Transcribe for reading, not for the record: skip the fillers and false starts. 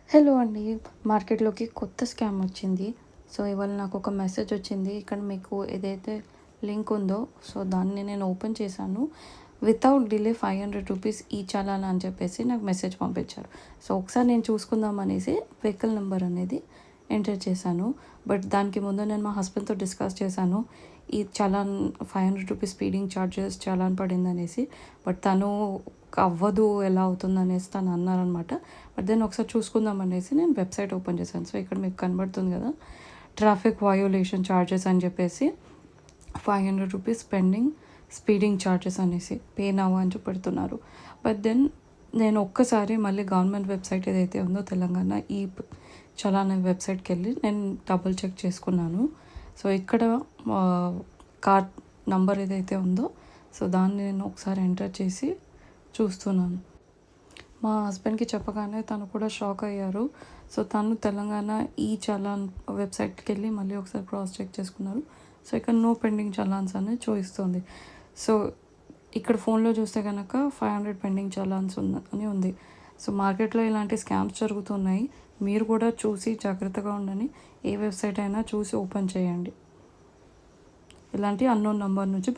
Hello అండి. మార్కెట్‌లోకి కొత్త స్కామ్ వచ్చింది. సో, ఇవాళ నాకొక మెసేజ్ వచ్చింది. ఇక్కడ మీకు ఏదైతే లింక్ ఉందో, సో, దాన్ని నేను ఓపెన్ చేశాను. వితౌట్ డిలే ₹500 ఈ చలానా అని చెప్పేసి నాకు మెసేజ్ పంపించారు. సో, ఒకసారి నేను చూసుకుందాం అనేసి వెహికల్ నంబర్ అనేది ఎంటర్ చేశాను. బట్ దానికి ముందు నేను మా హస్బెండ్‌తో డిస్కస్ చేశాను. ఈ చలాన్ ₹500 స్పీడింగ్ చార్జెస్ చలాన్ పడిందనేసి. బట్ తను అవ్వదు, ఎలా అవుతుందనేసి తను అన్నారనమాట. బట్ దెన్ ఒకసారి చూసుకుందాం అనేసి నేను వెబ్సైట్ ఓపెన్ చేశాను. సో, ఇక్కడ మీకు కనబడుతుంది కదా! ట్రాఫిక్ వయోలేషన్ చార్జెస్ అని చెప్పేసి ₹500 పెండింగ్ స్పీడింగ్ చార్జెస్ అనేసి పే నౌ అని పెడుతున్నారు. బట్ దెన్ నేను ఒక్కసారి మళ్ళీ గవర్నమెంట్ వెబ్సైట్ ఏదైతే ఉందో తెలంగాణ ఈ చలాన్ వెబ్సైట్కి వెళ్ళి నేను డబుల్ చెక్ చేసుకున్నాను. సో, ఇక్కడ కార్డ్ నంబర్ ఏదైతే ఉందో, సో, దాన్ని నేను ఒకసారి ఎంటర్ చేసి చూస్తున్నాను. మా హస్బెండ్‌కి చెప్పగానే తను కూడా షాక్ అయ్యారు. సో, తను తెలంగాణ ఈ చలాన్ వెబ్సైట్‌కి వెళ్ళి మళ్ళీ ఒకసారి క్రాస్ చెక్ చేసుకున్నారు. సో, ఇక్కడ నో పెండింగ్ చలాన్స్ అనేది చూపిస్తుంది. సో, ఇక్కడ ఫోన్లో చూస్తే కనుక 500 పెండింగ్ చలాన్స్ అని ఉంది. సో, మార్కెట్లో ఇలాంటి స్కామ్స్ జరుగుతున్నాయి. మీరు కూడా చూసి జాగ్రత్తగా ఉండని. ఏ వెబ్సైట్ అయినా చూసి ఓపెన్ చేయండి. ఇలాంటి అన్నోన్ నంబర్ నుంచి